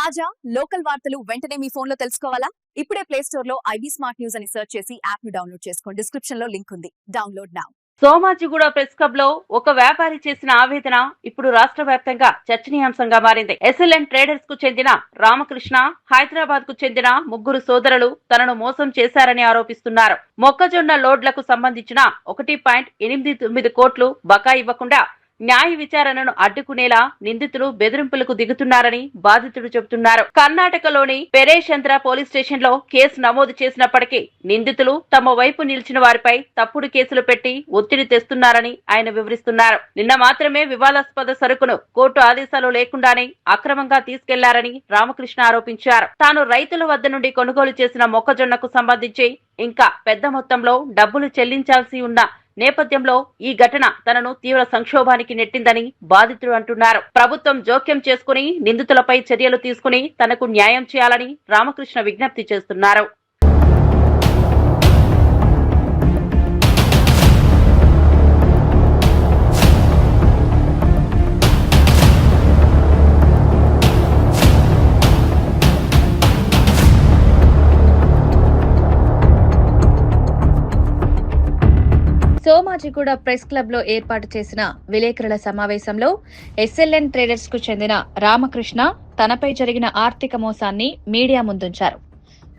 తాజా లోకల్ వార్తలు వెంటనే మీ ఫోన్ లో తెలుసుకోవాలా? ఇప్పుడే ప్లే స్టోర్ లో ఐబీ స్మార్ట్ న్యూస్ అని సెర్చ్ చేసి యాప్ ను డౌన్లోడ్ చేసుకోండి. డిస్క్రిప్షన్ లో లింక్ ఉంది. Download now. Somajiguda press club లో ఒక వ్యాపారి చేసిన ఆవేదన ఇప్పుడు రాష్ట్ర వ్యాప్తంగా చర్చనీయాంశంగా మారింది. SLN ట్రేడర్స్ కు చెందిన రామకృష్ణ, హైదరాబాద్ కు చెందిన ముగ్గురు సోదరులు తనను మోసం చేశారని ఆరోపిస్తున్నారు. మొక్కజొన్న లోడ్లకు సంబంధించిన 1.89 కోట్లు బకాయి ఇవ్వకుండా న్యాయ విచారణను అడ్డుకునేలా నిందితులు బెదిరింపులకు దిగుతున్నారని బాధితుడు చెబుతున్నారు. కర్ణాటకలోని పెరేషంద్ర పోలీస్ స్టేషన్ లో కేసు నమోదు చేసినప్పటికీ నిందితులు తమ వైపు నిలిచిన వారిపై తప్పుడు కేసులు పెట్టి ఒత్తిడి తెస్తున్నారని ఆయన వివరిస్తున్నారు. నిన్న మాత్రమే వివాదాస్పద సరుకును కోర్టు ఆదేశాలు లేకుండానే అక్రమంగా తీసుకెళ్లారని రామకృష్ణ ఆరోపించారు. తాను రైతుల వద్ద నుండి కొనుగోలు చేసిన మొక్కజొన్నకు సంబంధించి ఇంకా పెద్ద మొత్తంలో డబ్బులు చెల్లించాల్సి ఉన్న నేపథ్యంలో ఈ ఘటన తనను తీవ్ర సంక్షోభానికి నెట్టిందని బాధితుడు అంటున్నారు. ప్రభుత్వం జోక్యం చేసుకుని నిందితులపై చర్యలు తీసుకుని తనకు న్యాయం చేయాలని రామకృష్ణ విజ్ఞప్తి చేస్తున్నారు. సోమాజిగూడ ప్రెస్ క్లబ్ లో ఏర్పాటు చేసిన విలేకరుల సమావేశంలో SLN ట్రేడర్స్ కు చెందిన రామకృష్ణ తనపై జరిగిన ఆర్థిక మోసాన్ని మీడియా ముందుంచారు.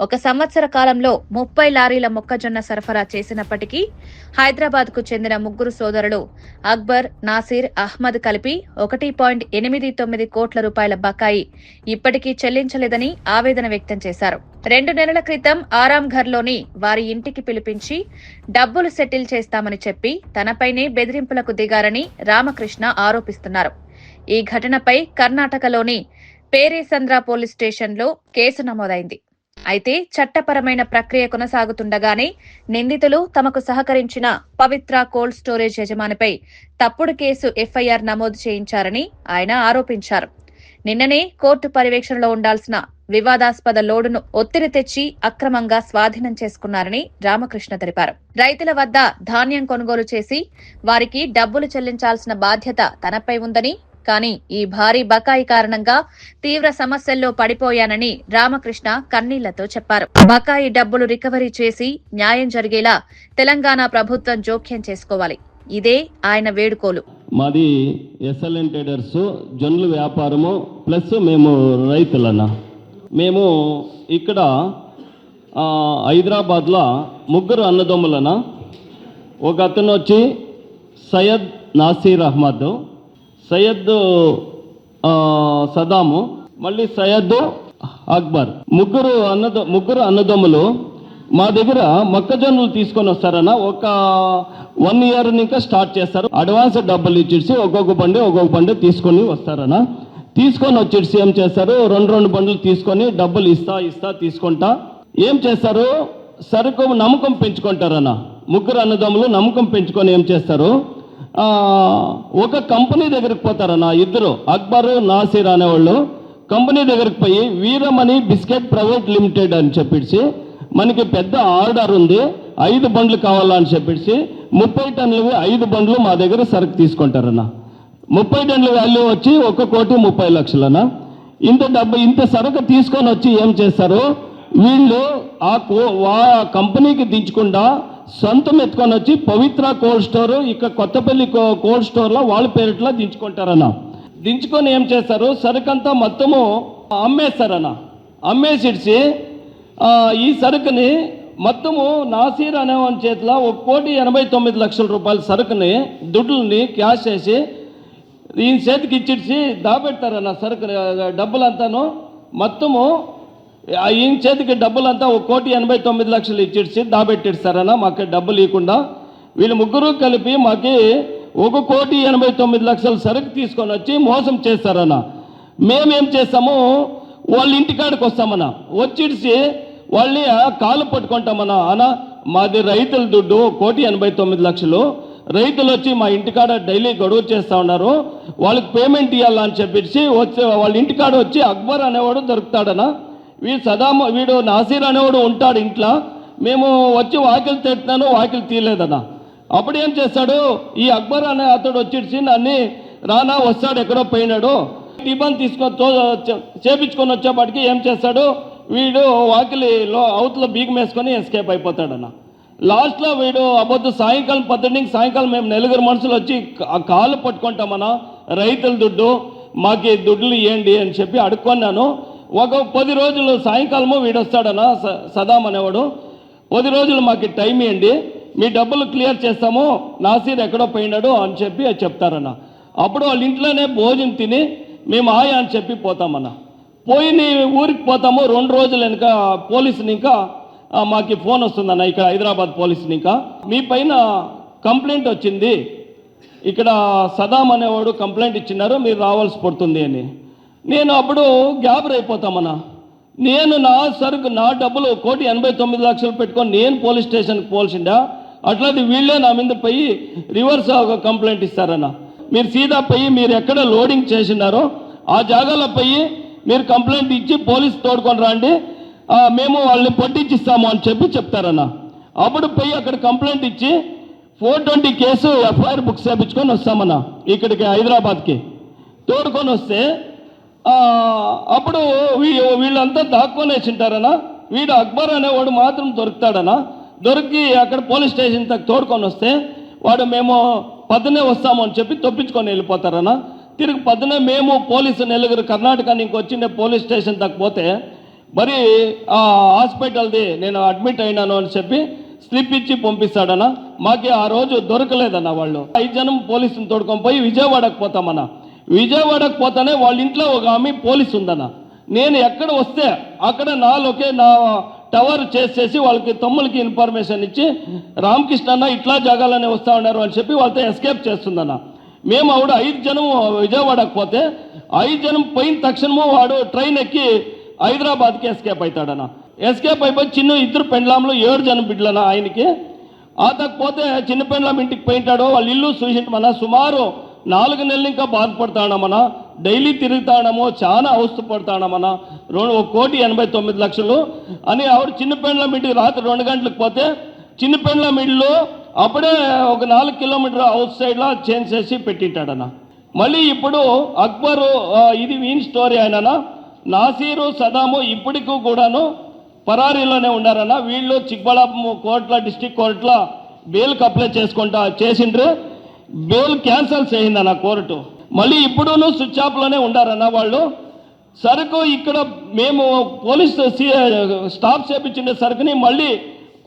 1 సంవత్సర కాలంలో 30 లారీల మొక్కజొన్న సరఫరా చేసినప్పటికీ హైదరాబాద్ కు చెందిన ముగ్గురు సోదరులు అక్బర్, నాసిర్, అహ్మద్ కలిపి 1.89 కోట్ల రూపాయల బకాయి ఇప్పటికీ చెల్లించలేదని ఆవేదన వ్యక్తం చేశారు. 2 నెలల క్రితం ఆరాంఘర్లోని వారి ఇంటికి పిలిపించి డబ్బులు సెటిల్ చేస్తామని చెప్పి తనపైనే బెదిరింపులకు దిగారని రామకృష్ణ ఆరోపిస్తున్నారు. ఈ ఘటనపై కర్ణాటకలోని పేరేసంద్ర పోలీస్ స్టేషన్లో కేసు నమోదైంది. అయితే చట్టపరమైన ప్రక్రియ కొనసాగుతుండగానే నిందితులు తమకు సహకరించిన పవిత్ర కోల్డ్ స్టోరేజ్ యజమానిపై తప్పుడు కేసు FIR నమోదు చేయించారని ఆయన ఆరోపించారు. నిన్ననే కోర్టు పర్యవేక్షణలో ఉండాల్సిన వివాదాస్పద లోడును ఒత్తిడి తెచ్చి అక్రమంగా స్వాధీనం చేసుకున్నారని రామకృష్ణ తెలిపారు. రైతుల వద్ద ధాన్యం కొనుగోలు చేసి వారికి డబ్బులు చెల్లించాల్సిన బాధ్యత తనపై ఉందని, కానీ ఈ భారీ బకాయి కారణంగా తీవ్ర సమస్యల్లో పడిపోయానని రామకృష్ణ కన్నీళ్లతో చెప్పారు. బకాయి డబ్బులు రికవరీ చేసి న్యాయం జరిగేలా తెలంగాణ ప్రభుత్వం జోక్యం చేసుకోవాలి. ఇదే ఆయన వేడుకోలు. మాది SLN ట్రేడర్స్ జొన్నల వ్యాపారము ప్లస్ మేము రైతులన్నా. మేము ఇక్కడ హైదరాబాద్లో ముగ్గురు అన్నదమ్ములనా. ఒక అతను వచ్చి సయ్యద్ నాసీర్ అహ్మద్, సయ్యద్ సదాము, మళ్ళీ సయ్యద్ అక్బర్. ముగ్గురు అన్నదమ్ములు మా దగ్గర మొక్కజొన్నలు తీసుకొని వస్తారన్న. ఒక 1 ఇయర్ ఇంకా స్టార్ట్ చేస్తారు. అడ్వాన్స్ డబ్బులు ఇచ్చేసి ఒక్కొక్క బండి తీసుకొని వస్తారన్న. తీసుకొని వచ్చేసి ఏం చేస్తారు, 2 బండ్లు తీసుకొని డబ్బులు ఇస్తా తీసుకుంటా ఏం చేస్తారు, సరుకు నమ్మకం పెంచుకుంటారన్న. ముగ్గురు అన్నదమ్ములు నమ్మకం పెంచుకొని ఏం చేస్తారు, ఒక కంపెనీ దగ్గరికి పోతారన్న. ఇద్దరు అక్బర్, నాసిర్ అనేవాళ్ళు కంపెనీ దగ్గరికి పోయి వీరమణి బిస్కెట్ ప్రైవేట్ లిమిటెడ్ అని చెప్పేసి మనకి పెద్ద ఆర్డర్ ఉంది, 5 బండ్లు కావాలని చెప్పేసి 30 టన్నులు 5 బండ్లు మా దగ్గర సరుకు తీసుకుంటారన్న. 30 టన్నుల వాల్యూ వచ్చి 1,30,00,000 ఇంత సరుకు తీసుకొని వచ్చి ఏం చేస్తారు, వీళ్ళు ఆ కంపెనీకి దించకుండా సొంతం ఎత్తుకొని వచ్చి పవిత్ర కోల్డ్ స్టోర్ ఇక్కడ కొత్తపల్లి కోల్డ్ స్టోర్లో వాళ్ళ పేరిట్లో దించుకుంటారన్న. దించుకొని ఏం చేస్తారు, సరుకంతా మొత్తము అమ్మేస్తారన్న. అమ్మేసిడిచి ఈ సరుకుని మొత్తము నాసీర్ అనేవాని చేతిలో 1,89,00,000 రూపాయల సరుకుని దుడ్లని క్యాష్ చేసి ఈయన చేతికి ఇచ్చిడిచి దాబెడతారన్న. సరుకు డబ్బులంతాను మొత్తము ఈయన చేతికి డబ్బులంతా 1,89,00,000 ఇచ్చిడిచి దాబెట్టిస్తారన్న. మాకు డబ్బులు ఇవ్వకుండా వీళ్ళు ముగ్గురు కలిపి మాకి 1,89,00,000 సరుకు తీసుకొని వచ్చి మోసం చేస్తారన్న. మేమేం చేస్తాము, వాళ్ళ ఇంటికాడికి వస్తామన్నా. వచ్చిడిచి వాళ్ళని కాలు పట్టుకుంటామన్నా. అన్న మాది రైతుల దుడ్డు 1,89,00,000, రైతులు వచ్చి మా ఇంటికాడ డైలీ గడువు చేస్తూ ఉన్నారు, వాళ్ళకి పేమెంట్ ఇవ్వాలని చెప్పేసి వాళ్ళ ఇంటికాడ వచ్చి అక్బర్ అనేవాడు దొరుకుతాడనా. వీడు నాసీర్ అనేవాడు ఉంటాడు ఇంట్లో. మేము వచ్చి వాకిలు తెట్టున్నాను, వాకిలు తీయలేదన్నా. అప్పుడు ఏం చేస్తాడు, ఈ అక్బర్ అనే అతడు వచ్చేసి నన్ను రానా వస్తాడు, ఎక్కడో పోయినాడు, టిఫన్ చేపించుకొని వచ్చేపాటికి ఏం చేస్తాడు, వీడు వాకిలిలో అవతల బీగం వేసుకొని ఎస్కేప్ అయిపోతాడన్న. లాస్ట్లో వీడు అబద్ధ సాయంకాలం మేము నలుగురు మనుషులు వచ్చి ఆ కాళ్ళు పట్టుకుంటామన్నా, రైతుల దుడ్డు మాకు దుడ్లు ఇవ్వండి అని చెప్పి అడుక్కున్నాను. ఒక 10 రోజులు సాయంకాలము వీడు వస్తాడన్నా, సదాం అనేవాడు. 10 రోజులు మాకు టైం ఇవ్వండి, మీ డబ్బులు క్లియర్ చేస్తాము, నాసీర్ ఎక్కడో పోయినాడు అని చెప్పి చెప్తారన్న. అప్పుడు వాళ్ళ ఇంట్లోనే భోజనం తిని మేము ఆయా అని చెప్పి పోతామన్న. పోయి ఊరికి పోతాము. 2 రోజులు వెనుక పోలీసుని ఇంకా మాకు ఫోన్ వస్తుందన్న, ఇక్కడ హైదరాబాద్ పోలీసుని ఇంకా మీ పైన కంప్లైంట్ వచ్చింది, ఇక్కడ సదాం అనేవాడు కంప్లైంట్ ఇచ్చినారు, మీరు రావాల్సి పడుతుంది అని. నేను అప్పుడు గ్యాబర్ అయిపోతామన్న. నేను నా డబ్బులు 1,89,00,000 పెట్టుకొని నేను పోలీస్ స్టేషన్కి పోల్సిండా, అట్లాంటి వీళ్ళే నా మీద పోయి రివర్స్ కంప్లైంట్ ఇస్తారన్న. మీరు సీదా పోయి మీరు ఎక్కడ లోడింగ్ చేసినారో ఆ జాగాలో పోయి మీరు కంప్లైంట్ ఇచ్చి పోలీస్ తోడుకొని రండి, మేము వాళ్ళని పట్టించిస్తాము అని చెప్పి చెప్తారన్న. అప్పుడు పోయి అక్కడ కంప్లైంట్ ఇచ్చి 420 కేసు ఎఫ్ఐఆర్ బుక్స్ చేయించుకొని వస్తామన్న. ఇక్కడికి హైదరాబాద్కి తోడుకొని వస్తే అప్పుడు వీళ్ళంతా దాక్కొనేసింటారన్న. వీడు అక్బర్ అనేవాడు మాత్రం దొరుకుతాడన్నా. దొరికి అక్కడ పోలీస్ స్టేషన్ తగ్గ తోడుకొని వస్తే వాడు మేము పొద్దునే వస్తాము అని చెప్పి తప్పించుకొని వెళ్ళిపోతారన్న. తిరిగి పొద్దునే మేము పోలీసు నలుగురు కర్ణాటక నుంచి వచ్చిన పోలీస్ స్టేషన్ తగ్గిపోతే మరి ఆ హాస్పిటల్ది నేను అడ్మిట్ అయినాను అని చెప్పి స్లిప్ ఇచ్చి పంపిస్తాడన్న. మాకే ఆ రోజు దొరకలేదన్న. వాళ్ళు 5 జనం పోలీసుని తోడుకొని పోయి విజయవాడకు పోతామన్న. విజయవాడకు పోతానే వాళ్ళ ఇంట్లో ఒక ఆమె పోలీసు ఉందన్న. నేను ఎక్కడ వస్తే అక్కడ నా టవర్ చేసేసి వాళ్ళకి తమ్ములకి ఇన్ఫర్మేషన్ ఇచ్చి రామకృష్ణ అన్న ఇట్లా జాగాలనే వస్తూ ఉన్నారు అని చెప్పి వాళ్ళతో ఎస్కేప్ చేస్తుందన్న. మేము ఆవిడ 5 జనం విజయవాడకు పోతే 5 జనం పోయిన తక్షణము వాడు ట్రైన్ ఎక్కి హైదరాబాద్కి ఎస్కేప్ అవుతాడన్న. ఎస్కేప్ అయిపోయి 2 పెండ్లాంలు 7 జనం బిడ్డలన్న ఆయనకి. ఆతకపోతే చిన్న పెండ్లాం ఇంటికి పోయింటాడు, వాళ్ళ ఇల్లు చూసింటమన్నా. సుమారు 4 నెలలు ఇంకా బాధపడతాడమన్నా, డైలీ తిరుగుతాడమో, చాలా అవస్థపడతాడమన్నా. 1,89,00,000 అని ఆవిడ చిన్న పెండ్లాం ఇంటికి రాత్రి 2 గంటలకు పోతే చిన్న పెండ్లాం ఇల్లు అప్పుడే ఒక 4 కిలోమీటర్ అవుట్ సైడ్లో చేంజ్ చేసి పెట్టింటాడన్న. మళ్ళీ ఇప్పుడు అక్బరు ఇది వీన్ స్టోరీ అయినా, నాసీరు సదాము ఇప్పటికీ కూడాను పరారీలోనే ఉన్నారన్న. వీళ్ళు చిక్బళాపురం కోర్టులో డిస్ట్రిక్ట్ కోర్టులో బెయిల్కి అప్లై చేసిండ్రు. బెయిల్ క్యాన్సల్ చేయిందన్న కోర్టు. మళ్ళీ ఇప్పుడును స్విచ్ ఆఫ్లోనే ఉండారన్న వాళ్ళు. సరుకు ఇక్కడ మేము పోలీస్ స్టాప్ చేపించిన సరుకుని మళ్ళీ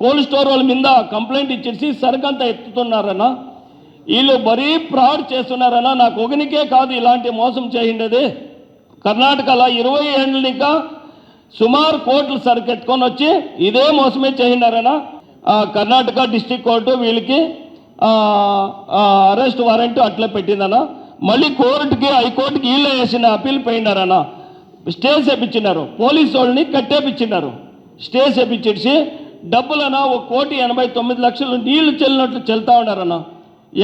కోల్డ్ స్టోర్ వాళ్ళ మీద కంప్లైంట్ ఇచ్చేసి సరుకు అంతా ఎత్తుతున్నారన్న. వీళ్ళు మరీ ఫ్రాడ్ చేస్తున్నారన్న. నాకు ఒకనికే కాదు ఇలాంటి మోసం చేయండి. కర్ణాటకలో 20 ఏళ్ళ ఇంకా సుమారు కోట్లు సరుకు ఎత్తుకొని వచ్చి ఇదే మోసమే చేసినారన్న. కర్ణాటక డిస్ట్రిక్ట్ కోర్టు వీళ్ళకి అరెస్ట్ వారెంట్ అట్లా పెట్టిందన్న. మళ్ళీ కోర్టుకి హైకోర్టుకి వీళ్ళే వేసిన అప్పీల్ పోయినారన్న. స్టే చేపించినారు, పోలీసు వాళ్ళని కట్టేపించినారు. స్టే చేపించేసి డబ్బులన్నా 1,89,00,000 నీళ్లు చెల్లినట్లు చెల్తా ఉన్నారన్న.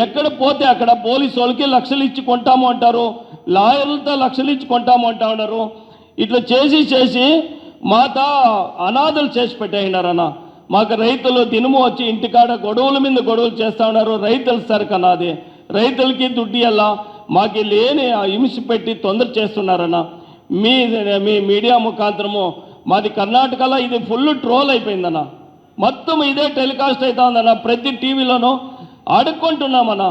ఎక్కడ పోతే అక్కడ పోలీసు వాళ్ళకి లక్షలు ఇచ్చి కొంటాము అంటారు, లాయర్లతో లక్షలు ఇచ్చి కొంటాము అంటా ఉన్నారు. ఇట్లా చేసి మాత అనాథలు చేసి పెట్టేసినారన్న. మాకు రైతులు దినము వచ్చి ఇంటికాడ గొడవల మీద గొడవలు చేస్తూ ఉన్నారు. రైతుల సరుకు అన్నది, రైతులకి దుడ్డి అలా మాకు లేని హింస పెట్టి తొందర చేస్తున్నారన్న. మీ మీడియా ముఖాంతరము మాది కర్ణాటకలో ఇది ఫుల్ ట్రోల్ అయిపోయిందన్న. మొత్తం ఇదే టెలికాస్ట్ అవుతా ఉందన్న. ప్రతి టీవీలోనూ అడుక్కుంటున్నామన్నా,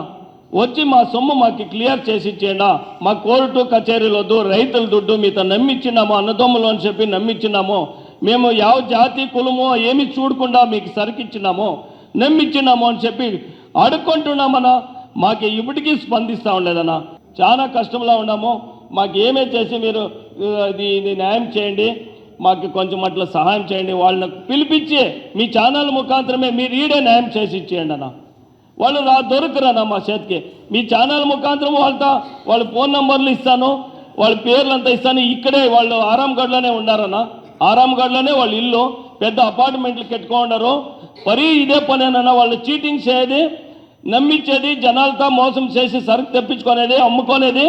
వచ్చి మా సొమ్ము మాకు క్లియర్ చేసి ఇచ్చేయండి. మా కోర్టు కచేరీలు వద్దు, రైతుల దుడ్డు మీతో నమ్మిచ్చినాము, అన్నదమ్ములు అని చెప్పి నమ్మిచ్చినాము. మేము ಯಾವ జాతి కులమో ఏమి చూడకుండా మీకు సరికిచ్చినామో నమ్మిచ్చినాము అని చెప్పి అడుక్కుంటున్నామన్నా. మాకు ఇప్పటికీ స్పందిస్తూ ఉండలేదన్నా. చాలా కష్టంలో ఉన్నాము. మాకు ఏమే చేసి మీరు ఇది న్యాయం చేయండి, మాకు కొంచెం అట్లా సహాయం చేయండి. వాళ్ళని పిలిపించి మీ ఛానల్ ముఖాంతరమే మీరు ఈడే న్యాయం చేసి ఇచ్చేయండి అన్న. వాళ్ళు దొరకరన్నా మా చేతికి. మీ ఛానల్ ముఖాంతరం వాళ్ళ ఫోన్ నంబర్లు ఇస్తాను, వాళ్ళ పేర్లంతా ఇస్తాను. ఇక్కడే వాళ్ళు ఆరాంగఢ్లోనే ఉన్నారన్న. ఆరాంగఢ్లోనే వాళ్ళ ఇల్లు, పెద్ద అపార్ట్మెంట్లు కట్టుకున్నారు. మరీ ఇదే పనేనన్నా. వాళ్ళు చీటింగ్ చేయది, నమ్మించేది, జనాలతో మోసం చేసి సరుకు తెప్పించుకునేది, అమ్ముకునేది.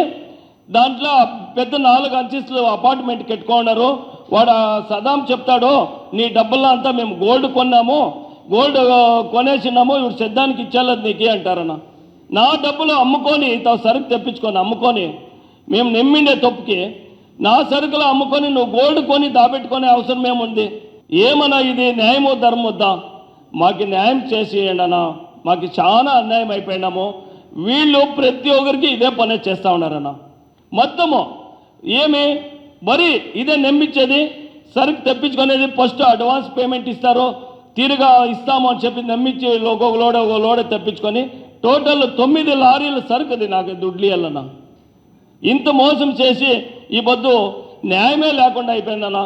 దాంట్లో పెద్ద 4 అంతస్తులు అపార్ట్మెంట్ కట్టుకున్నారు. వాడు సదాం చెప్తాడు, నీ డబ్బుల్లో అంతా మేము గోల్డ్ కొన్నాము, గోల్డ్ కొనేసినాము, ఇప్పుడు సిద్ధానికి ఇచ్చేలేదు నీకే అంటారన్న. నా డబ్బులు అమ్ముకొని సరుకు తెప్పించుకొని అమ్ముకొని మేము నమ్మిండే తప్పుకి నా సరుకులు అమ్ముకొని నువ్వు గోల్డ్ కొని దాపెట్టుకునే అవసరం ఏముంది? ఏమన్నా ఇది న్యాయమో ధర్మొద్దా? మాకు న్యాయం చేసేయండి అన్న, మాకు చాలా అన్యాయం అయిపోయినాము. వీళ్ళు ప్రతి ఒక్కరికి ఇదే పని చేస్తూ ఉన్నారన్న. మొత్తము ఏమి మరి ఇదే నమ్మించేది, సరుకు తెప్పించుకునేది, ఫస్ట్ అడ్వాన్స్ పేమెంట్ ఇస్తారు, తీరుగా ఇస్తాము అని చెప్పి నమ్మించి ఒక లోడ తెప్పించుకొని టోటల్ 9 లారీలు సరుకుది నాకు దుడ్లు ఇవ్వాలన్నా. ఇంత మోసం చేసి ఈ పొద్దు న్యాయమే లేకుండా అయిపోయిందన్న.